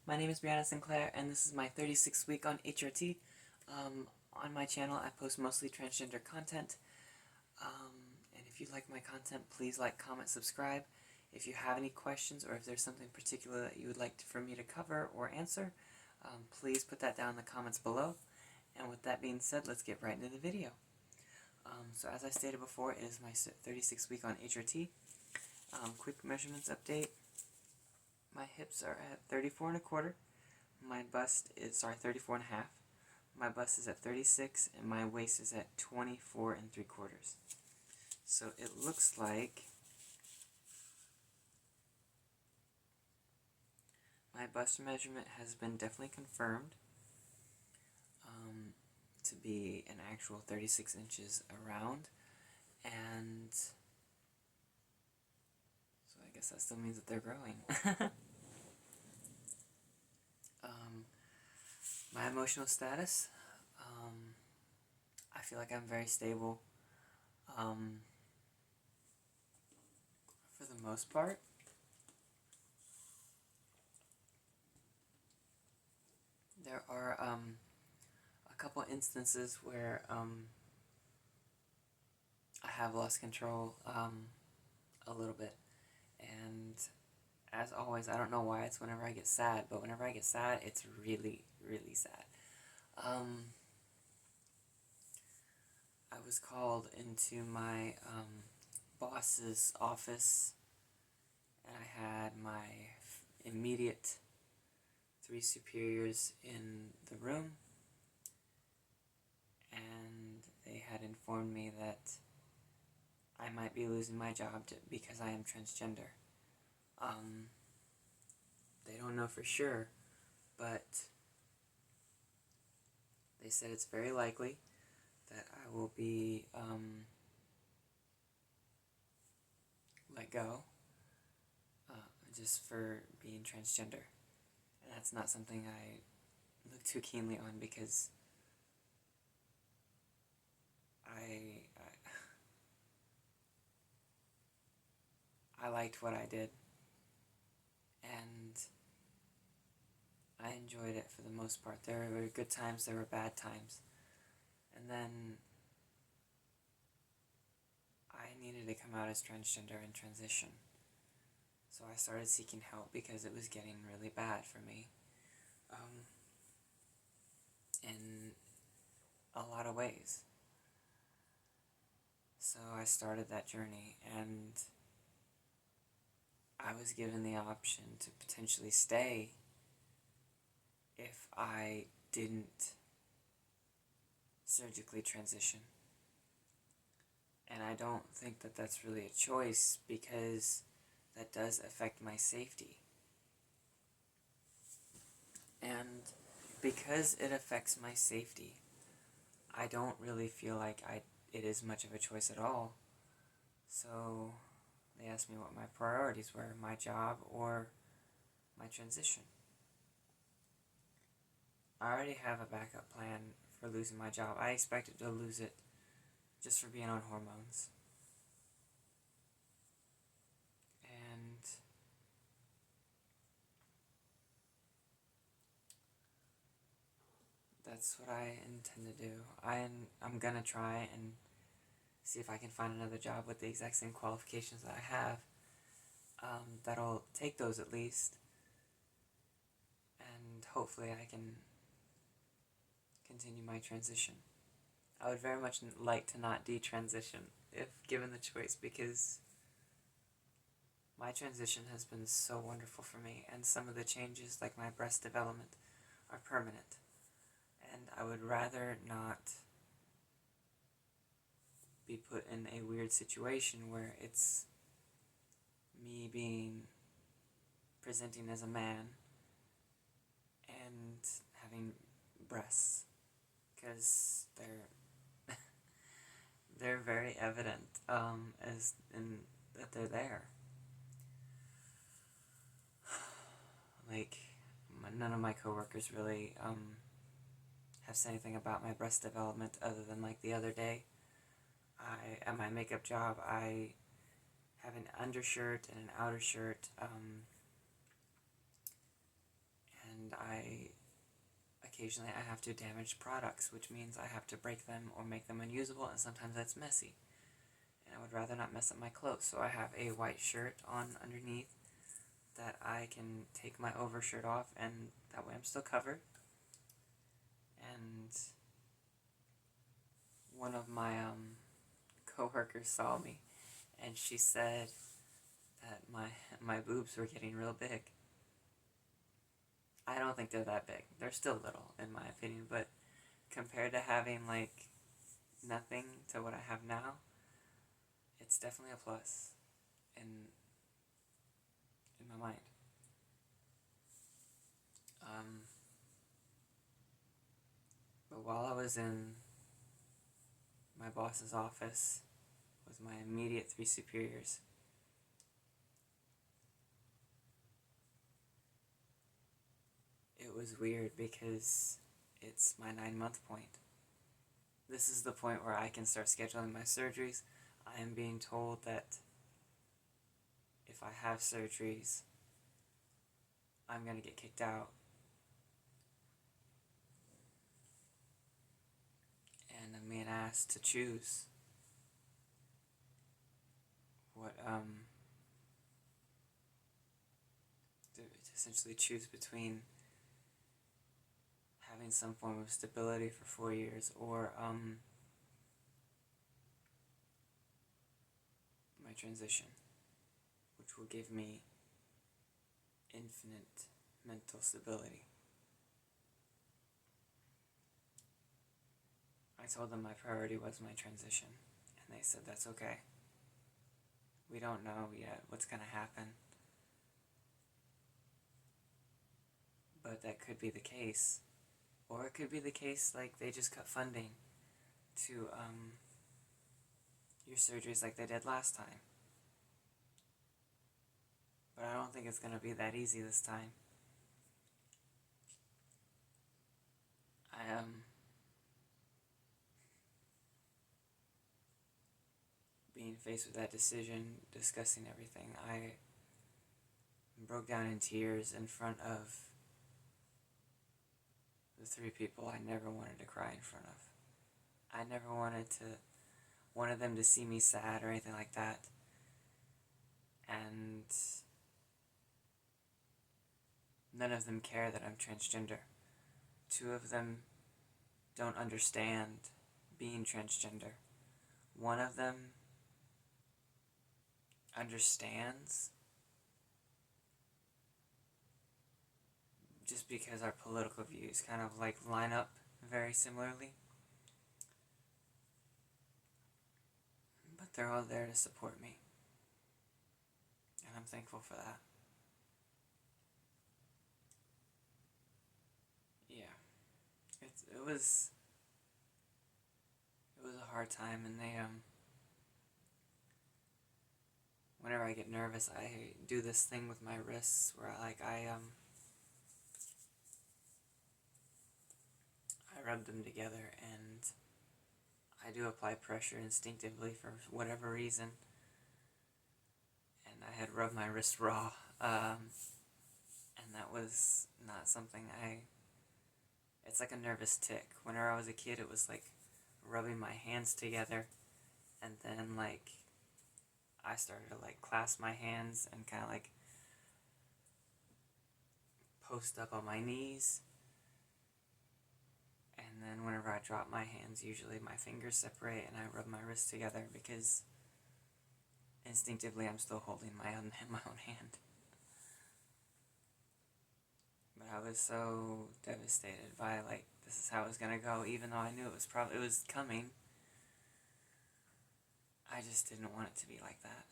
My name is Brianna Sinclair, and this is my 36th week on HRT. On my channel, I post mostly transgender content, and if you like my content, please like, comment, subscribe. If you have any questions, or if there's something particular that you would like for me to cover or answer, please put that down in the comments below. And with that being said, let's get right into the video. So as I stated before, it is my 36th week on HRT. Quick measurements update. My hips are at 34 and a quarter. My bust is, 34 and a half. My bust is at 36, and my waist is at 24 and 3/4. So it looks like my bust measurement has been definitely confirmed to be an actual 36 inches around, and so I guess that still means that they're growing. My emotional status, I feel like I'm very stable for the most part. There are a couple instances where I have lost control a little bit, and as always, I don't know why it's whenever I get sad, but whenever I get sad, it's really, really sad. I was called into my boss's office, and I had my immediate 3 superiors in the room, and they had informed me that I might be losing my job because I am transgender. They don't know for sure, but they said it's very likely that I will be let go just for being transgender. And that's not something I look too keenly on, because I liked what I did, and I enjoyed it for the most part. There were good times, there were bad times, and then I needed to come out as transgender and transition. So I started seeking help because it was getting really bad for me in a lot of ways. So I started that journey, and I was given the option to potentially stay if I didn't surgically transition. And I don't think that that's really a choice, because that does affect my safety. And because it affects my safety, I don't really feel like it is much of a choice at all. So they asked me what my priorities were, my job or my transition. I already have a backup plan for losing my job. I expected to lose it just for being on hormones. And that's what I intend to do. I'm gonna try and see if I can find another job with the exact same qualifications that I have, that'll take those at least, and hopefully I can continue my transition. I would very much like to not detransition if given the choice, because my transition has been so wonderful for me, and some of the changes, like my breast development, are permanent, and I would rather not be put in a weird situation where it's me presenting as a man and having breasts, because they're very evident as in that they're there. Like, none of my coworkers really have said anything about my breast development, other than like the other day, at my makeup job, I have an undershirt and an outer shirt, and occasionally I have to damage products, which means I have to break them or make them unusable, and sometimes that's messy. And I would rather not mess up my clothes, so I have a white shirt on underneath that I can take my overshirt off, and that way I'm still covered. And one of my co-workers saw me, and she said that my boobs were getting real big. I don't think they're that big. They're still little, in my opinion, but compared to having, like, nothing to what I have now, it's definitely a plus in my mind. But while I was in my boss's office with my immediate 3 superiors, it was weird because it's my 9-month point. This is the point where I can start scheduling my surgeries. I am being told that if I have surgeries, I'm going to get kicked out. And I'm being asked to choose what, to essentially choose between having some form of stability for 4 years or, my transition, which will give me infinite mental stability. I told them my priority was my transition, and they said that's okay. We don't know yet what's going to happen, but that could be the case. Or it could be the case like they just cut funding to your surgeries like they did last time. But I don't think it's going to be that easy this time. Being faced with that decision, discussing everything, I broke down in tears in front of the 3 people I never wanted to cry in front of. I never wanted them to see me sad or anything like that. And none of them care that I'm transgender. 2 of them don't understand being transgender. One of them understands just because our political views kind of like line up very similarly. But they're all there to support me. And I'm thankful for that. Yeah. It was a hard time, and they whenever I get nervous, I do this thing with my wrists where I rub them together, and I do apply pressure instinctively for whatever reason. And I had rubbed my wrist raw, and that was not something it's like a nervous tick. Whenever I was a kid, it was like rubbing my hands together, and then like I started to like clasp my hands and kind of like post up on my knees. And then whenever I drop my hands, usually my fingers separate and I rub my wrists together because instinctively I'm still holding my own hand. But I was so devastated by like this is how it was gonna go, even though I knew it was coming. I just didn't want it to be like that.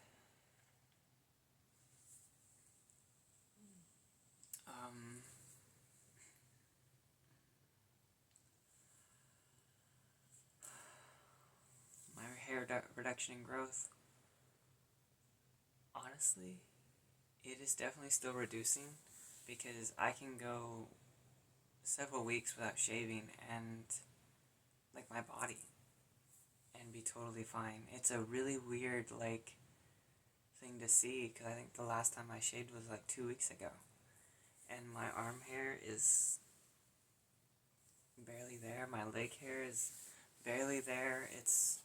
My hair reduction and growth, honestly, it is definitely still reducing because I can go several weeks without shaving and like my body and be totally fine. It's a really weird like thing to see because I think the last time I shaved was like 2 weeks ago, and my arm hair is barely there. My leg hair is barely there. It's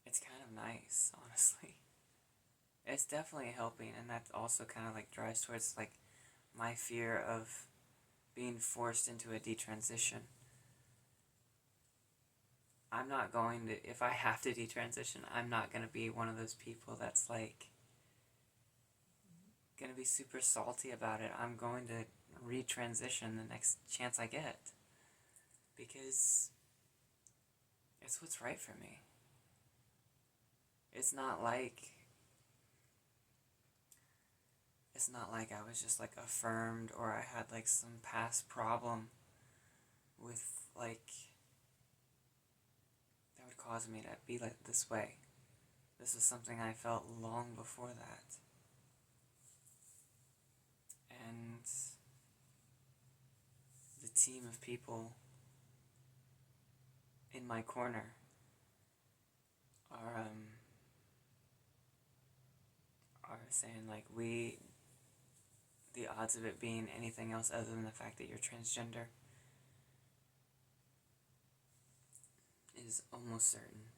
kind of nice, honestly. It's definitely helping, and that also kind of like drives towards like my fear of being forced into a detransition. I'm not going to, if I have to detransition, I'm not going to be one of those people that's like going to be super salty about it. I'm going to retransition the next chance I get because it's what's right for me. It's not like I was just like affirmed, or I had like some past problem with like that would cause me to be like this way. This is something I felt long before that. And the team of people in my corner are saying like the odds of it being anything else other than the fact that you're transgender is almost certain.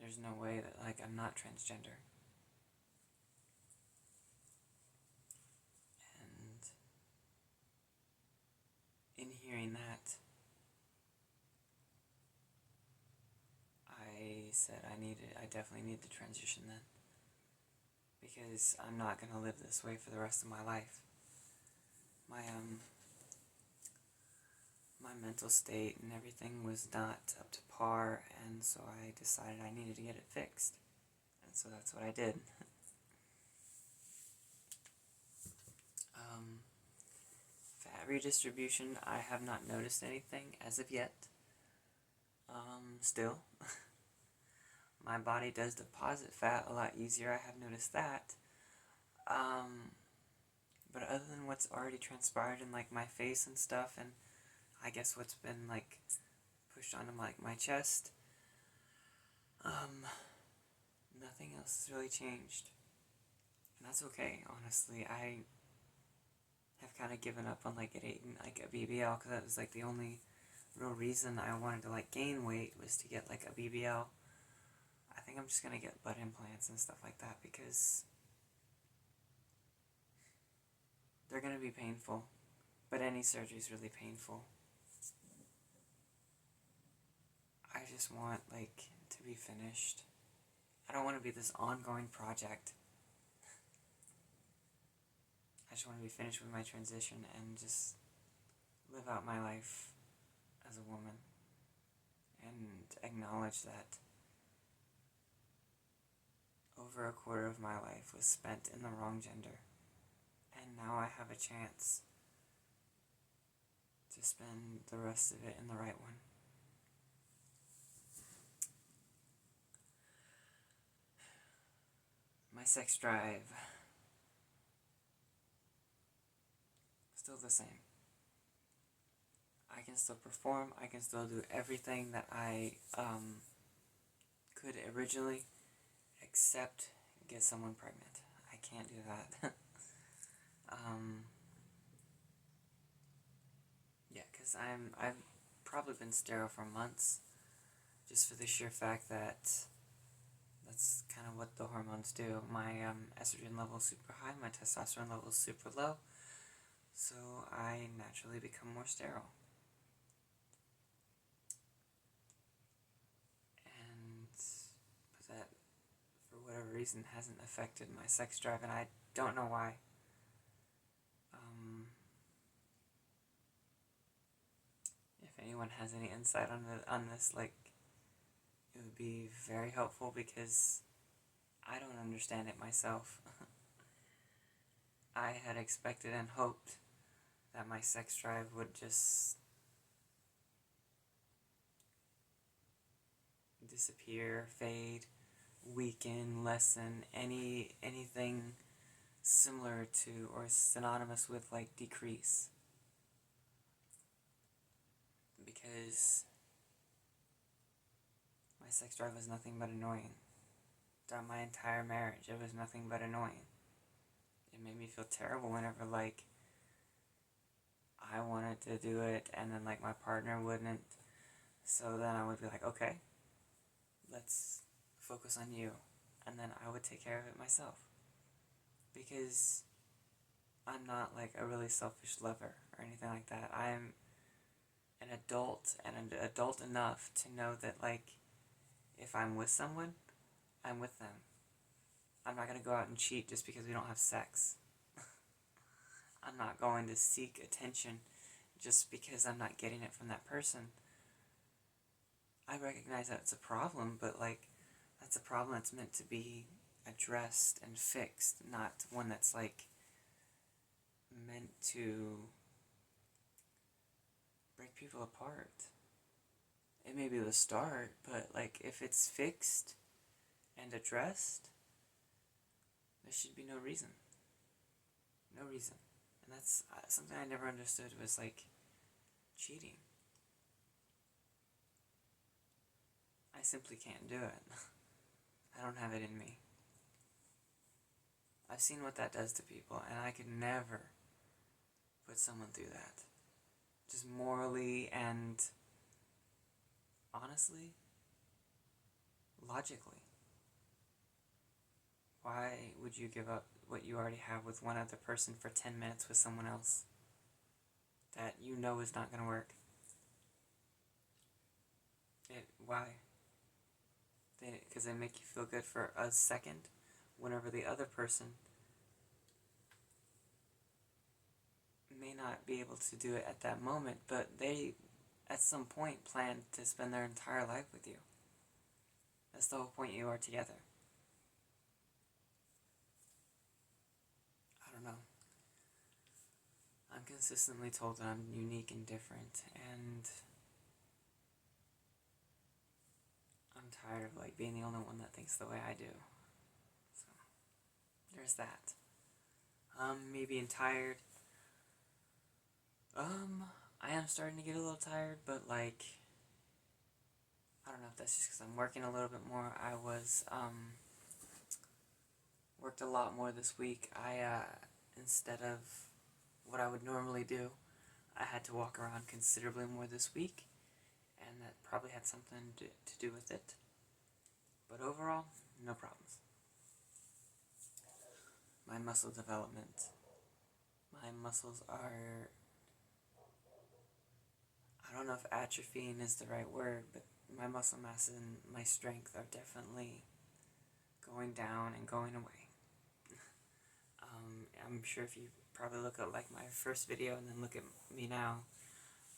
There's no way that like I'm not transgender. And in hearing that, I said I definitely need to transition then, because I'm not gonna live this way for the rest of my life. My mental state and everything was not up to par, and so I decided I needed to get it fixed. And so that's what I did. Fat redistribution, I have not noticed anything as of yet. Still. My body does deposit fat a lot easier, I have noticed that. But other than what's already transpired in like my face and stuff, and I guess what's been like pushed onto like my chest, nothing else has really changed. And that's okay, honestly. I have kind of given up on like eating like a BBL, because that was like the only real reason I wanted to like gain weight was to get like a BBL. I think I'm just gonna get butt implants and stuff like that because they're gonna be painful, but any surgery is really painful. I just want like to be finished. I don't want to be this ongoing project. I just want to be finished with my transition and just live out my life as a woman and acknowledge that over a quarter of my life was spent in the wrong gender, and now I have a chance to spend the rest of it in the right one. My sex drive, still the same. I can still perform, I can still do everything that I could originally, except get someone pregnant. I can't do that. Yeah, because I've probably been sterile for months, just for the sheer fact that that's kind of what the hormones do. My estrogen level is super high, my testosterone level is super low, so I naturally become more sterile. But that, for whatever reason, hasn't affected my sex drive, and I don't know why. If anyone has any insight on this, like, it would be very helpful, because I don't understand it myself. I had expected and hoped that my sex drive would just disappear, fade, weaken, lessen, anything similar to or synonymous with like decrease. Because my sex drive was nothing but annoying. Throughout my entire marriage, it was nothing but annoying. It made me feel terrible whenever like I wanted to do it and then like my partner wouldn't. So then I would be like, okay, let's focus on you. And then I would take care of it myself. Because I'm not like a really selfish lover or anything like that. I'm an adult and an adult enough to know that like if I'm with someone, I'm with them. I'm not going to go out and cheat just because we don't have sex. I'm not going to seek attention just because I'm not getting it from that person. I recognize that it's a problem, but like that's a problem that's meant to be addressed and fixed, not one that's like meant to break people apart. It may be the start, but like if it's fixed and addressed, there should be no reason. No reason. And that's something I never understood was like cheating. I simply can't do it. I don't have it in me. I've seen what that does to people, and I could never put someone through that. Just morally and honestly, logically. Why would you give up what you already have with one other person for 10 minutes with someone else that you know is not going to work? Why? Because they make you feel good for a second, whenever the other person may not be able to do it at that moment, but they, at some point, plan to spend their entire life with you. That's the whole point you are together. I don't know. I'm consistently told that I'm unique and different, and I'm tired of like being the only one that thinks the way I do. So there's that. Me being tired. I am starting to get a little tired, but like I don't know if that's just because I'm working a little bit more. I was worked a lot more this week. I instead of what I would normally do, I had to walk around considerably more this week, and that probably had something to do with it. But overall, no problems. My muscle development. My muscles are, I don't know if atrophying is the right word, but my muscle mass and my strength are definitely going down and going away. I'm sure if you probably look at like my first video and then look at me now,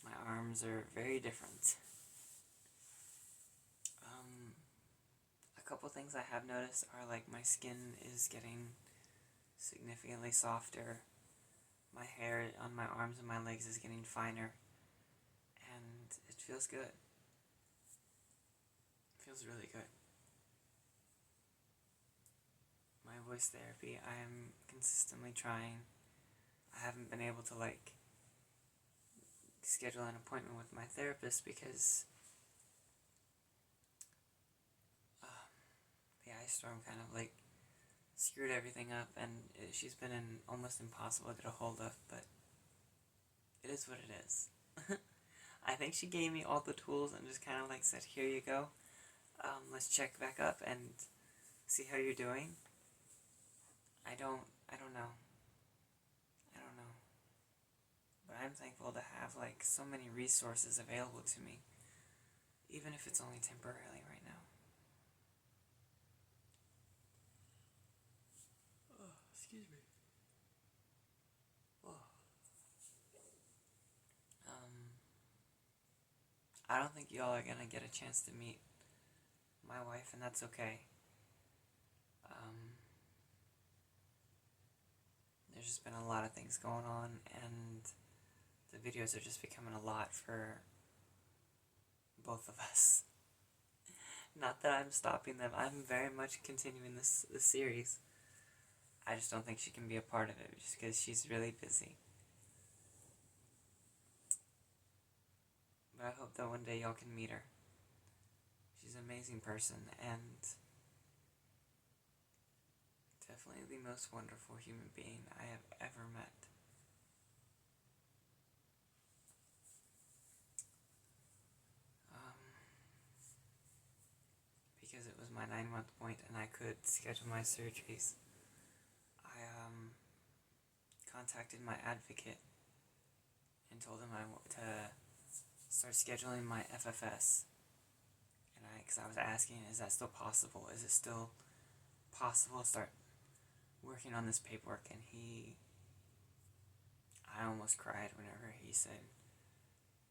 my arms are very different. A couple things I have noticed are like my skin is getting significantly softer. My hair on my arms and my legs is getting finer. And it feels good. It feels really good. My voice therapy, I am consistently trying. I haven't been able to like schedule an appointment with my therapist because the ice storm kind of like screwed everything up, and she's been almost impossible to get a hold of, but it is what it is. I think she gave me all the tools and just kind of like said, here you go, let's check back up and see how you're doing. I don't know. But I'm thankful to have like so many resources available to me, even if it's only temporarily right now. Oh, excuse me. Oh. I don't think y'all are gonna get a chance to meet my wife, and that's okay. There's just been a lot of things going on, and the videos are just becoming a lot for both of us. Not that I'm stopping them. I'm very much continuing this series. I just don't think she can be a part of it just because she's really busy. But I hope that one day y'all can meet her. She's an amazing person and definitely the most wonderful human being I have ever met. schedule my surgeries, I contacted my advocate and told him to start scheduling my FFS. And because I was asking, is that still possible? Is it still possible to start working on this paperwork? And I almost cried whenever he said,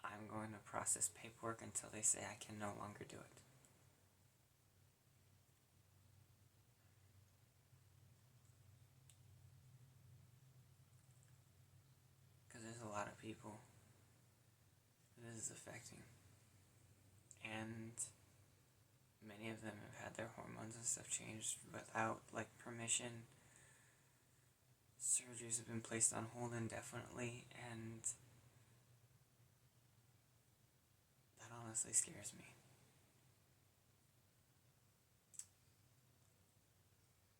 I'm going to process paperwork until they say I can no longer do it. Because there's a lot of people that this is affecting. And many of them have had their hormones and stuff changed without, permission. Surgeries have been placed on hold indefinitely, and that honestly scares me.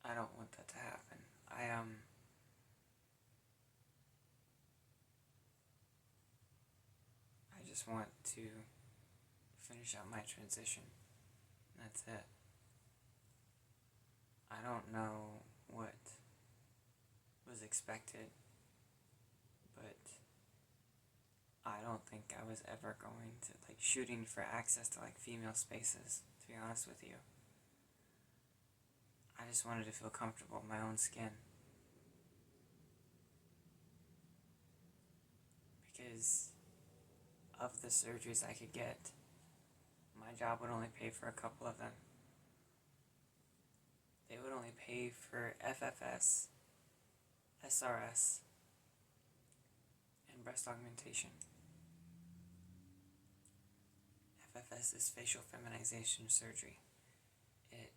I don't want that to happen. I just want to finish out my transition. That's it. I don't know what was expected, but I don't think I was ever going to, shooting for access to, female spaces, to be honest with you. I just wanted to feel comfortable in my own skin. Because of the surgeries I could get, my job would only pay for a couple of them. They would only pay for FFS, SRS, and breast augmentation. FFS is facial feminization surgery. It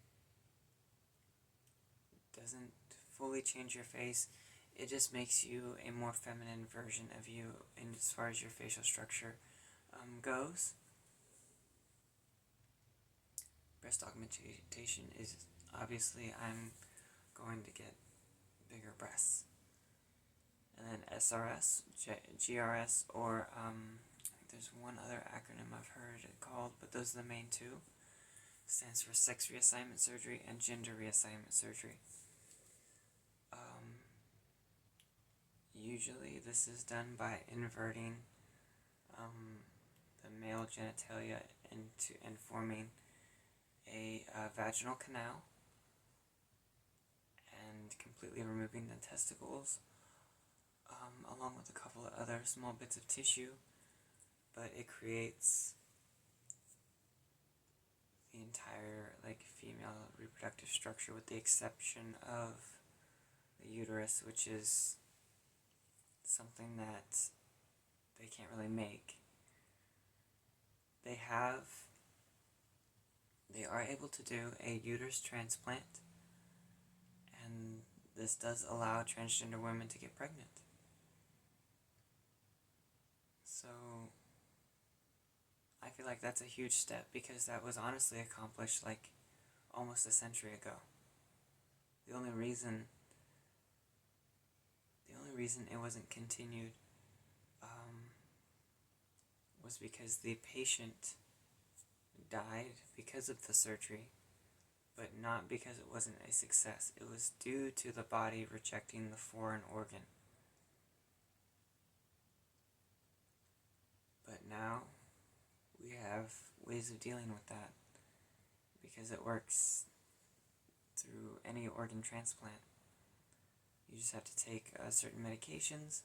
doesn't fully change your face. It just makes you a more feminine version of you in as far as your facial structure goes. Breast augmentation is obviously I'm going to get bigger breasts. And then SRS, GRS, or there's one other acronym I've heard it called, but those are the main two. Stands for sex reassignment surgery and gender reassignment surgery. Usually this is done by inverting the male genitalia and forming a vaginal canal and completely removing the testicles, along with a couple of other small bits of tissue, but it creates the entire female reproductive structure with the exception of the uterus, which is something that they can't really make. They are able to do a uterus transplant, and this does allow transgender women to get pregnant. So I feel like that's a huge step, because that was honestly accomplished almost a century ago. The only reason it wasn't continued was because the patient died because of the surgery, but not because it wasn't a success. It was due to the body rejecting the foreign organ. But now we have ways of dealing with that, because it works through any organ transplant. You just have to take certain medications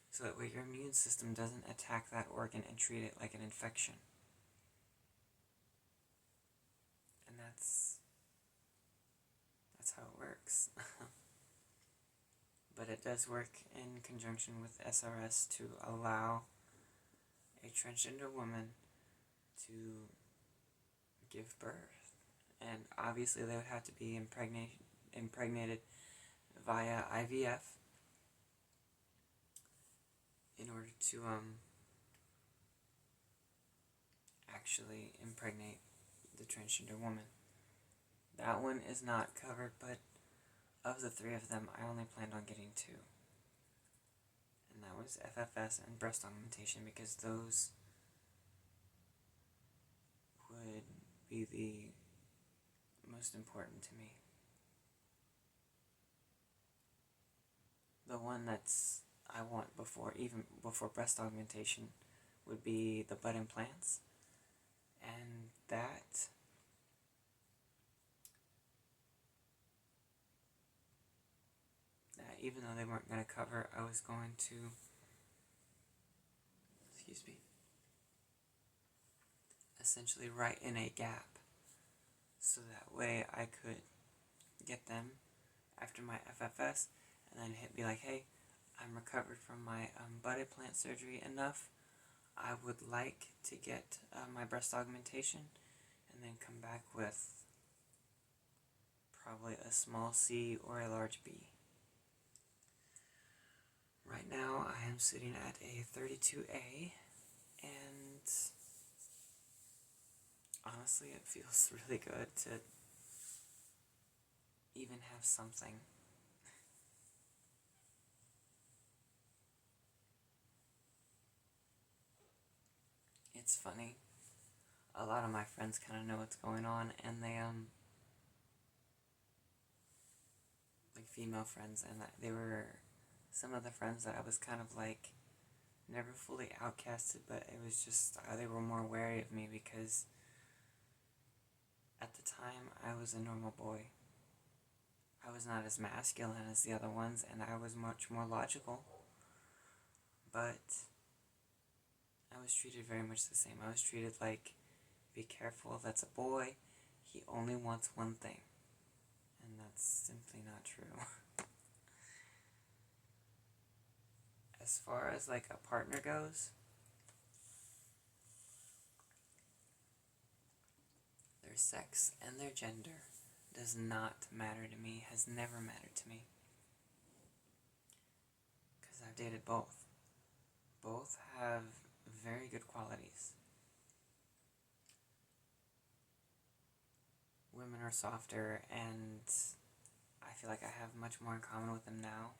so that way your immune system doesn't attack that organ and treat it like an infection. And that's how it works. But it does work in conjunction with SRS to allow a transgender woman to give birth. And obviously they would have to be impregnated via IVF in order to actually impregnate the transgender woman. That one is not covered, but of the three of them, I only planned on getting two. And that was FFS and breast augmentation, because those would be the most important to me. the one that's I want even before breast augmentation would be the butt implants, and that even though they weren't going to cover, I was going to, excuse me, essentially write in a gap, so that way I could get them after my FFS, and then be like, hey, I'm recovered from my butt implant surgery enough. I would like to get my breast augmentation, and then come back with probably a small C or a large B. Right now I am sitting at a 32A, and honestly it feels really good to even have something. It's funny. A lot of my friends kind of know what's going on, and they like female friends, and they were some of the friends that I was kind of like never fully outcasted, but it was just they were more wary of me because at the time I was a normal boy. I was not as masculine as the other ones, and I was much more logical, but I was treated very much the same. I was treated like, be careful, that's a boy, he only wants one thing, and that's simply not true. As far as like a partner goes, their sex and their gender does not matter to me, has never mattered to me, because I've dated both. Both have very good qualities. Women are softer, and I feel like I have much more in common with them now.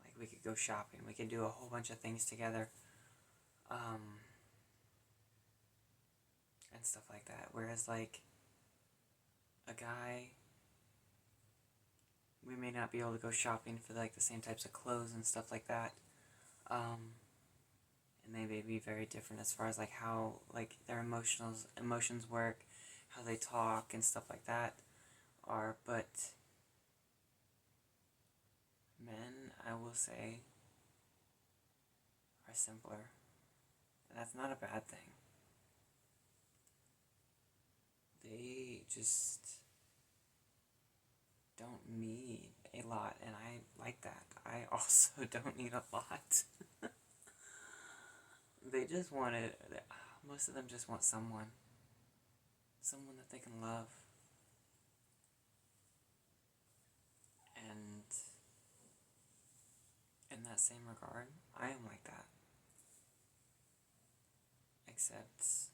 Like, we could go shopping, we could do a whole bunch of things together, and stuff like that. Whereas, like, a guy, we may not be able to go shopping for, like, the same types of clothes and stuff like that. And they may be very different as far as, like, how, like, their emotions work, how they talk, and stuff like that are, but men, I will say, are simpler. And that's not a bad thing. They just don't need a lot, and I like that. I also don't need a lot. They just want it. Most of them just want someone that they can love. And in that same regard, I am like that. Except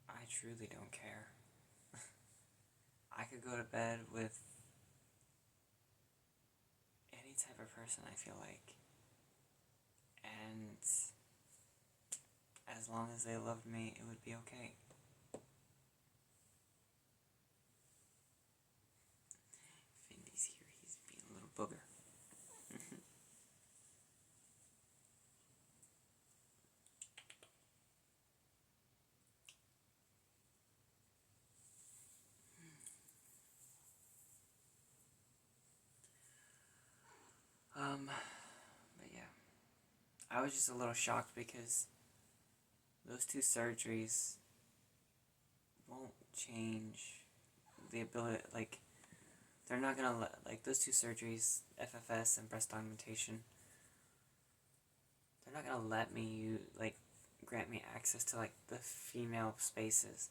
I truly don't care. I could go to bed with any type of person, I feel like. And as long as they loved me, it would be okay. Findy's here, he's being a little booger. But yeah, I was just a little shocked because those two surgeries won't change the ability, like, they're not gonna let, like, those two surgeries, FFS and breast augmentation, they're not gonna let me, like, grant me access to, like, the female spaces.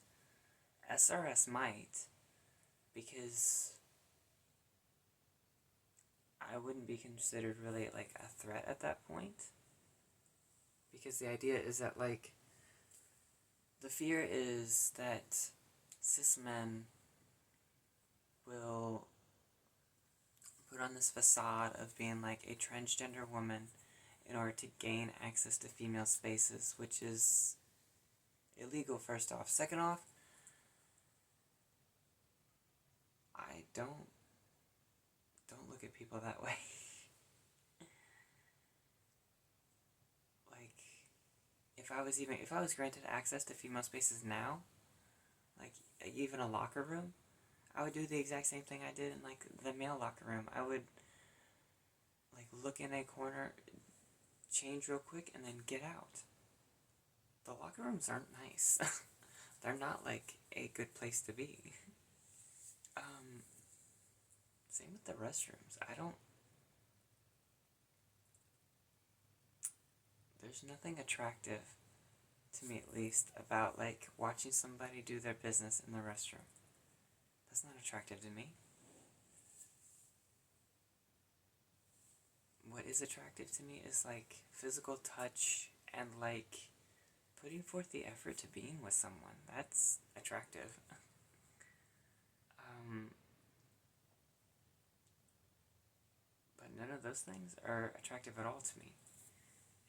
SRS might, because I wouldn't be considered really, like, a threat at that point. Because the idea is that, like, the fear is that cis men will put on this facade of being, like, a transgender woman in order to gain access to female spaces, which is illegal, first off. Second off, I don't don't look at people that way. Like, if I was granted access to female spaces now, like even a locker room, I would do the exact same thing I did in like the male locker room. I would like look in a corner, change real quick, and then get out. The locker rooms aren't nice. They're not like a good place to be. Same with the restrooms. There's nothing attractive, to me at least, about like watching somebody do their business in the restroom. That's not attractive to me. What is attractive to me is like physical touch and like putting forth the effort to being with someone. That's attractive. But none of those things are attractive at all to me.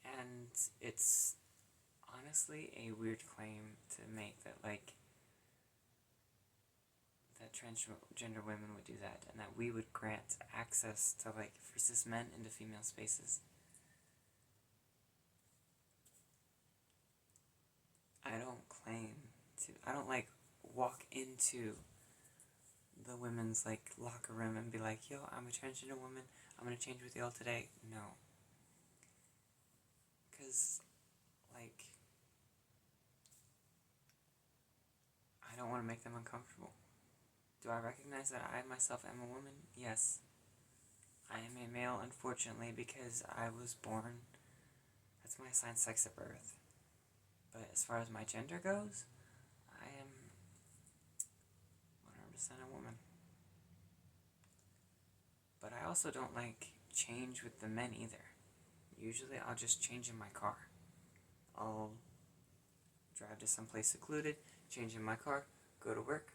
And it's honestly a weird claim to make that like that transgender women would do that, and that we would grant access to like for cis men into female spaces. I don't like walk into the women's like locker room and be like, yo, I'm a transgender woman, I'm gonna change with y'all today. No. Cause like I don't want to make them uncomfortable. Do I recognize that I myself am a woman? Yes. I am a male, unfortunately, because I was born, that's my assigned sex at birth. But as far as my gender goes, I am 100% a woman. But I also don't like change with the men either. Usually I'll just change in my car. I'll drive to someplace secluded, change in my car, go to work,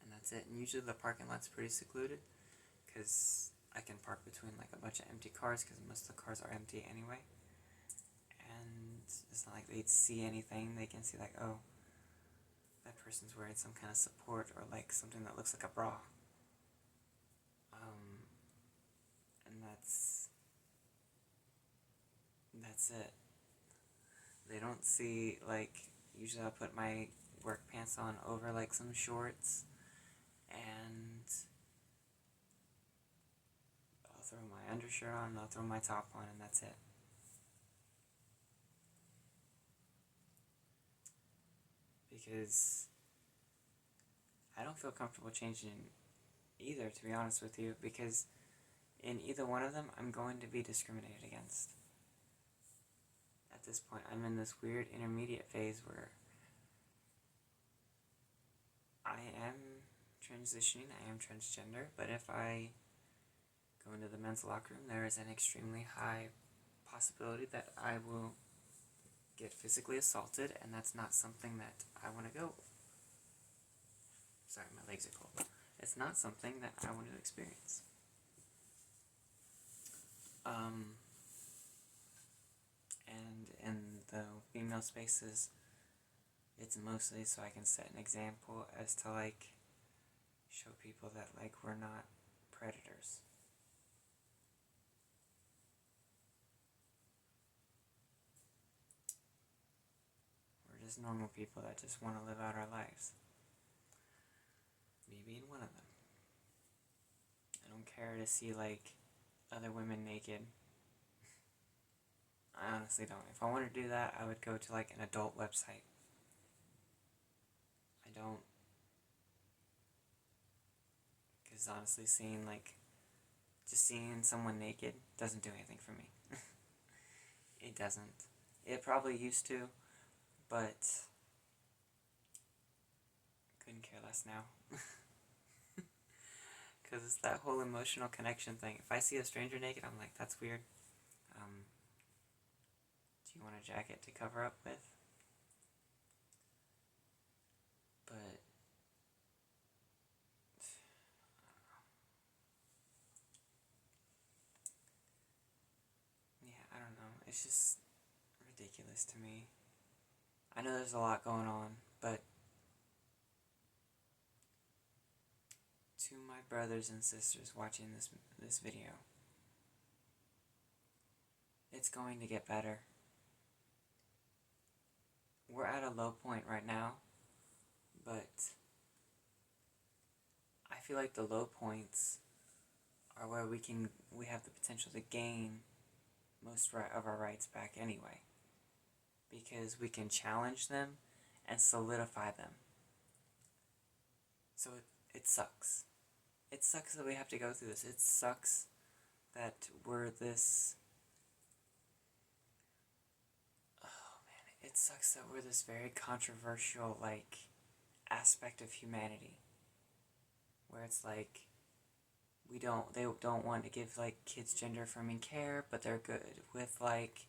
and that's it. And usually the parking lot's pretty secluded, because I can park between like a bunch of empty cars, because most of the cars are empty anyway. And it's not like they'd see anything. They can see like, oh, that person's wearing some kind of support, or like something that looks like a bra. And that's it. They don't see, like, usually I'll put my work pants on over like some shorts, and I'll throw my undershirt on, and I'll throw my top on, and that's it. Because I don't feel comfortable changing either, to be honest with you, because in either one of them, I'm going to be discriminated against. At this point, I'm in this weird intermediate phase where I am transitioning, I am transgender, but if I go into the men's locker room, there is an extremely high possibility that I will get physically assaulted, and that's not something that I want to go. Sorry, my legs are cold. It's not something that I want to experience. And in the female spaces, it's mostly so I can set an example as to like show people that like we're not predators. We're just normal people that just want to live out our lives. Me being one of them. I don't care to see like other women naked. I honestly don't. If I want to do that, I would go to like an adult website. I don't. Because honestly, just seeing someone naked doesn't do anything for me. It doesn't. It probably used to, but couldn't care less now. Because it's that whole emotional connection thing. If I see a stranger naked, I'm like, that's weird. Do you want a jacket to cover up with? But yeah, I don't know. It's just ridiculous to me. I know there's a lot going on, but To my brothers and sisters watching this video, it's going to get better. We're at a low point right now, but I feel like the low points are where we have the potential to gain most of our rights back anyway, because we can challenge them and solidify them. So it sucks. It sucks that we have to go through this. It sucks that we're this... Oh man, it sucks that we're this very controversial, like, aspect of humanity. Where it's like, they don't want to give, like, kids gender-affirming care, but they're good with, like,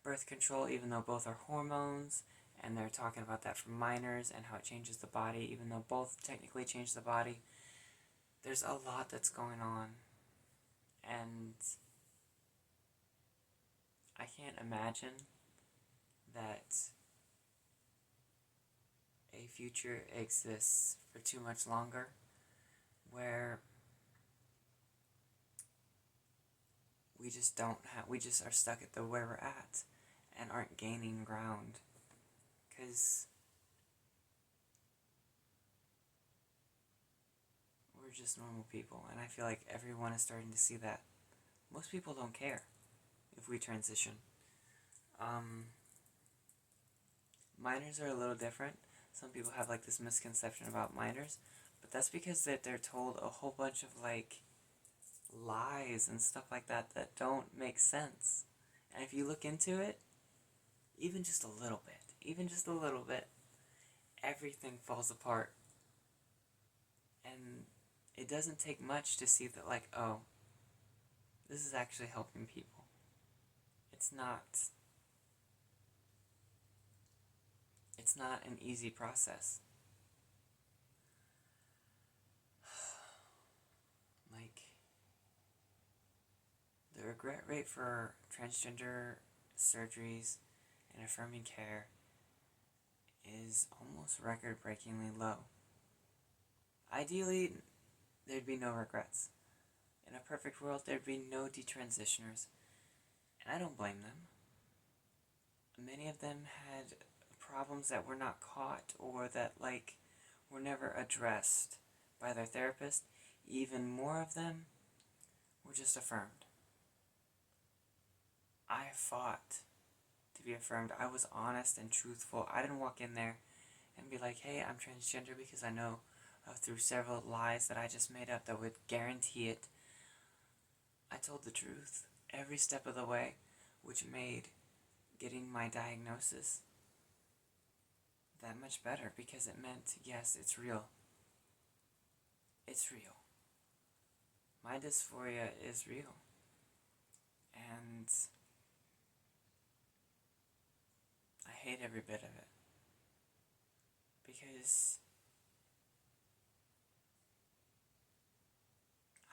birth control, even though both are hormones, and they're talking about that for minors and how it changes the body, even though both technically change the body. There's a lot that's going on, and I can't imagine that a future exists for too much longer where we just are stuck at where we're at and aren't gaining ground, because we're just normal people, and I feel like everyone is starting to see that. Most people don't care if we transition. Minors are a little different. Some people have, like, this misconception about minors, but that's because they're told a whole bunch of, like, lies and stuff like that that don't make sense. And if you look into it, even just a little bit, everything falls apart. And it doesn't take much to see that, like, oh, this is actually helping people. It's not an easy process. Like, the regret rate for transgender surgeries and affirming care is almost record-breakingly low. Ideally, there'd be no regrets. In a perfect world, there'd be no detransitioners, and I don't blame them. Many of them had problems that were not caught, or that, like, were never addressed by their therapist. Even more of them were just affirmed. I fought to be affirmed. I was honest and truthful. I didn't walk in there and be like, hey, I'm transgender, because I know through several lies that I just made up that would guarantee it. I told the truth every step of the way, which made getting my diagnosis that much better, because it meant, yes, it's real. It's real. My dysphoria is real. And I hate every bit of it. Because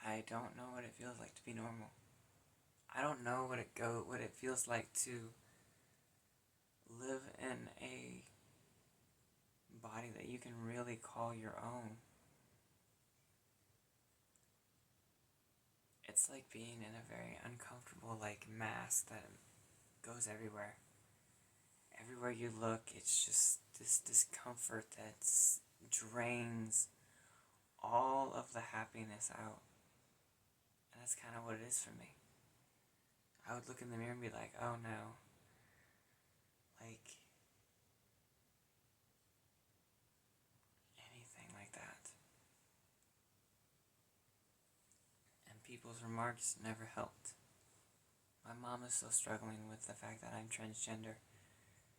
I don't know what it feels like to be normal. I don't know what it feels like to live in a body that you can really call your own. It's like being in a very uncomfortable, like, mask that goes everywhere. Everywhere you look, it's just this discomfort that drains all of the happiness out. And that's kind of what it is for me. I would look in the mirror and be like, oh no. Like, anything like that. And people's remarks never helped. My mom is still struggling with the fact that I'm transgender.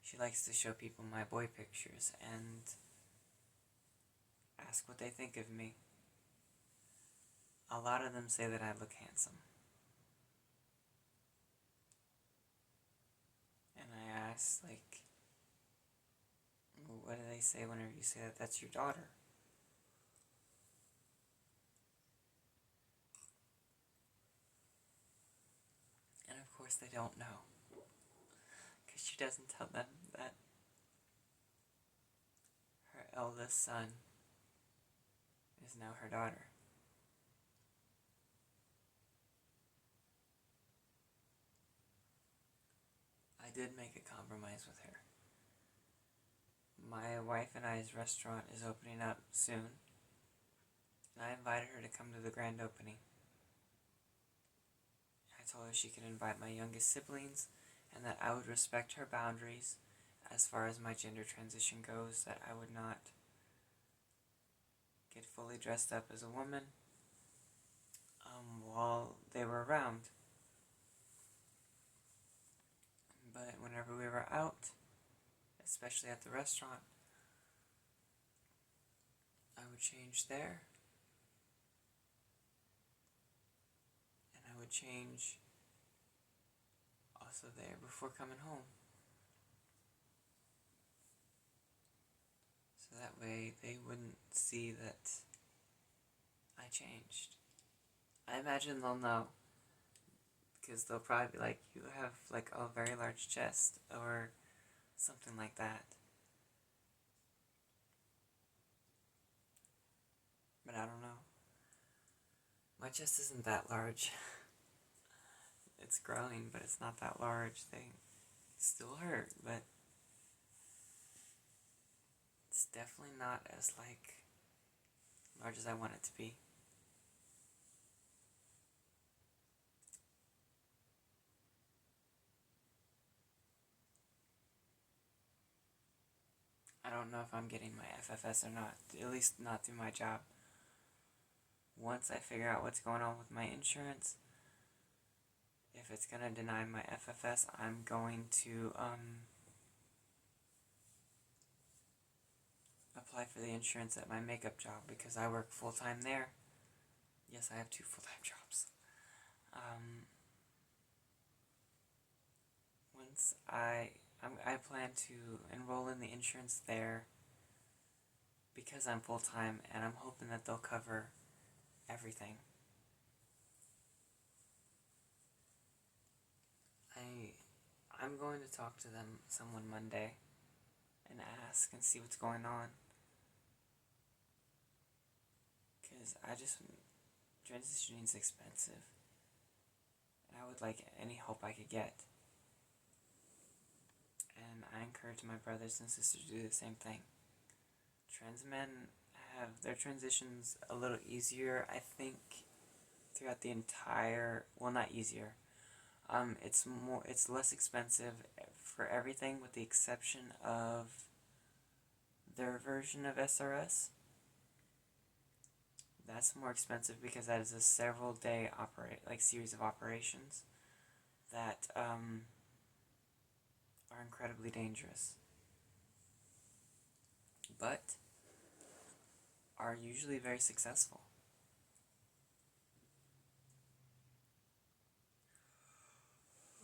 She likes to show people my boy pictures and ask what they think of me. A lot of them say that I look handsome. And I ask, like, what do they say whenever you say that that's your daughter? And of course they don't know, because she doesn't tell them that her eldest son is now her daughter. I did make a compromise with her. My wife and I's restaurant is opening up soon, and I invited her to come to the grand opening. I told her she could invite my youngest siblings, and that I would respect her boundaries as far as my gender transition goes, that I would not get fully dressed up as a woman while they were around. But whenever we were out, especially at the restaurant, I would change there, and I would change also there before coming home. So that way they wouldn't see that I changed. I imagine they'll know, because they'll probably be like, you have like a very large chest, or something like that. But I don't know. My chest isn't that large. It's growing, but it's not that large. They still hurt, but it's definitely not as like large as I want it to be. I don't know if I'm getting my FFS or not, at least not through my job. Once I figure out what's going on with my insurance, if it's going to deny my FFS, I'm going to apply for the insurance at my makeup job, because I work full-time there. Yes, I have 2 full-time jobs. Once I plan to enroll in the insurance there because I'm full-time, and I'm hoping that they'll cover everything. I'm going to talk to someone Monday, and ask and see what's going on. Because transitioning's expensive, and I would like any help I could get. And I encourage my brothers and sisters to do the same thing. Trans men have their transitions a little easier, I think, throughout the entire, well, not easier. It's less expensive for everything, with the exception of their version of SRS. That's more expensive because that is a several-day series of operations that are incredibly dangerous, but are usually very successful.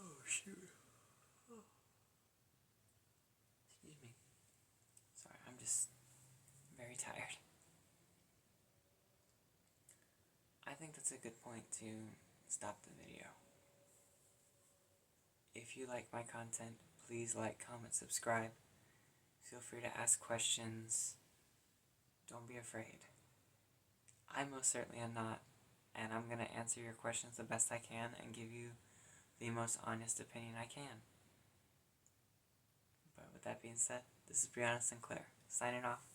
Oh, shoot. Oh. Excuse me. Sorry, I'm just very tired. I think that's a good point to stop the video. If you like my content, please like, comment, subscribe. Feel free to ask questions. Don't be afraid. I most certainly am not, and I'm going to answer your questions the best I can and give you the most honest opinion I can. But with that being said, this is Brianna Sinclair, signing off.